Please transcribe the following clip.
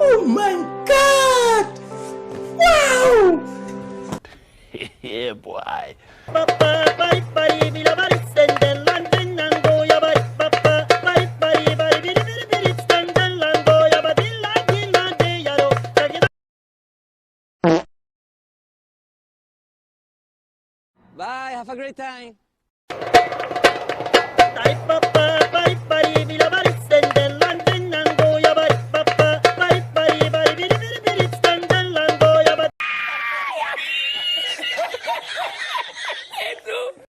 Oh my God! Wow! Yeah, boy. Bye, have a great time.